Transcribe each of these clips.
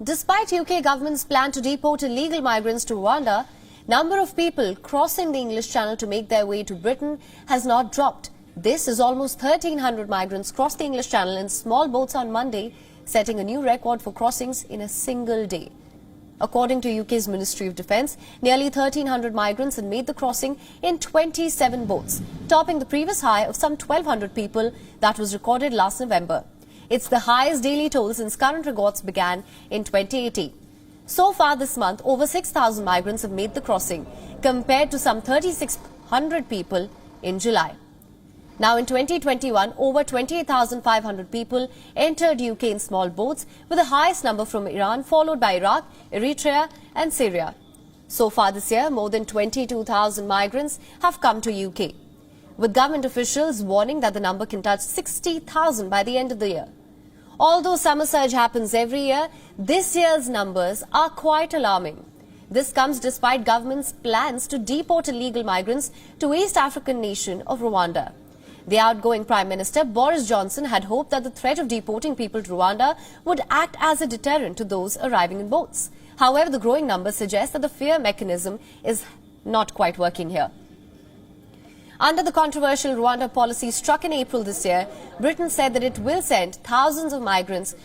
Despite UK government's plan to deport illegal migrants to Rwanda, number of people crossing the English Channel to make their way to Britain has not dropped. This is almost 1,300 migrants crossed the English Channel in small boats on Monday, setting a new record for crossings in a single day. According to UK's Ministry of Defence, nearly 1,300 migrants had made the crossing in 27 boats, topping the previous high of some 1,200 people that was recorded last November. It's the highest daily toll since current records began in 2018. So far this month, over 6,000 migrants have made the crossing, compared to some 3,600 people in July. Now in 2021, over 28,500 people entered UK in small boats, with the highest number from Iran, followed by Iraq, Eritrea and Syria. So far this year, more than 22,000 migrants have come to UK, with government officials warning that the number can touch 60,000 by the end of the year. Although summer surge happens every year, this year's numbers are quite alarming. This comes despite government's plans to deport illegal migrants to East African nation of Rwanda. The outgoing Prime Minister Boris Johnson had hoped that the threat of deporting people to Rwanda would act as a deterrent to those arriving in boats. However, the growing numbers suggest that the fear mechanism is not quite working here. Under the controversial Rwanda policy struck in April this year, Britain said that it will send thousands of migrants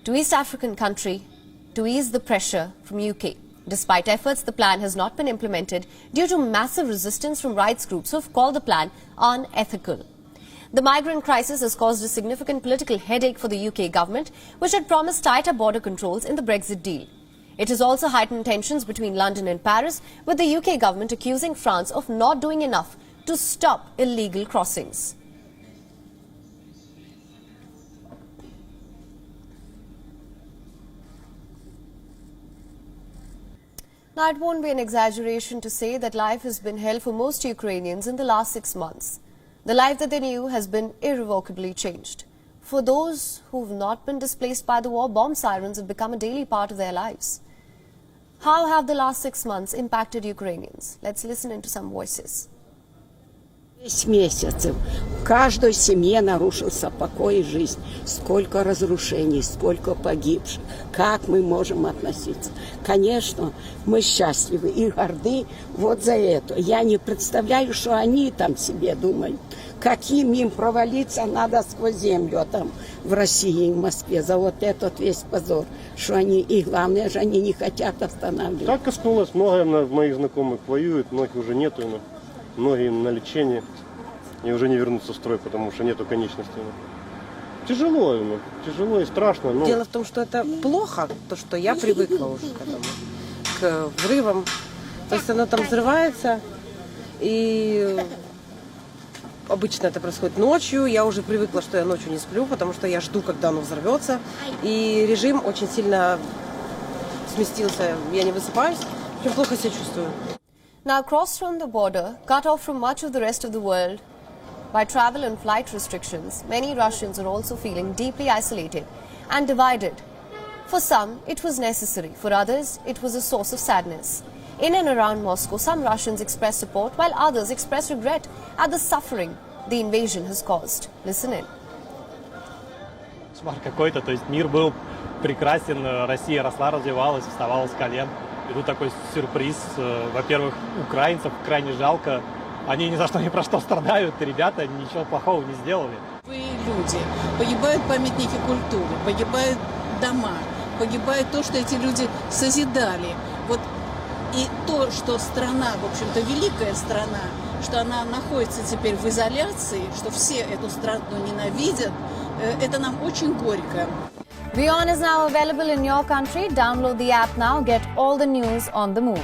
to East African country to ease the pressure from UK. Despite efforts, the plan has not been implemented due to massive resistance from rights groups who have called the plan unethical. The migrant crisis has caused a significant political headache for the UK government, which had promised tighter border controls in the Brexit deal. It has also heightened tensions between London and Paris, with the UK government accusing France of not doing enough to stop illegal crossings. Now, it won't be an exaggeration to say that life has been hell for most Ukrainians in the last 6 months. The life that they knew has been irrevocably changed. For those who've not been displaced by the war, bomb sirens have become a daily part of their lives. How have the last 6 months impacted Ukrainians? Let's listen into some voices. 6 месяцев. В каждой семье нарушился покой и жизнь. Сколько разрушений, сколько погибших. Как мы можем относиться? Конечно, мы счастливы и горды вот за это. Я не представляю, что они там себе думают. Каким им провалиться надо сквозь землю там в России и в Москве за вот этот весь позор. Что они, и главное же, они не хотят останавливать. Так коснулось, много моих знакомых воюют, многих уже нету. Многие на лечении и уже не вернутся в строй, потому что нету конечностей. Тяжело, тяжело и страшно. Но... Дело в том, что это плохо, то, что я привыкла уже к этому, к взрывам. То есть оно там взрывается, и обычно это происходит ночью. Я уже привыкла, что я ночью не сплю, потому что я жду, когда оно взорвется. И режим очень сильно сместился, я не высыпаюсь, очень плохо себя чувствую. Now, crossed from the border, cut off from much of the rest of the world by travel and flight restrictions, many Russians are also feeling deeply isolated and divided. For some, it was necessary. For others, it was a source of sadness. In and around Moscow, some Russians expressed support, while others expressed regret at the suffering the invasion has caused. Listen in. Кошмар какой-то, то есть мир был прекрасен, Россия росла, развивалась, вставала с колен. И тут такой сюрприз. Во-первых, украинцев крайне жалко. Они ни за что ни про что страдают. Ребята ничего плохого не сделали. Люди. Погибают памятники культуры, погибают дома, погибает то, что эти люди созидали. Вот и то, что страна, в общем-то, великая страна, что она находится теперь в изоляции, что все эту страну ненавидят, это нам очень горько. WION is now available in your country. Download the app now. Get all the news on the move.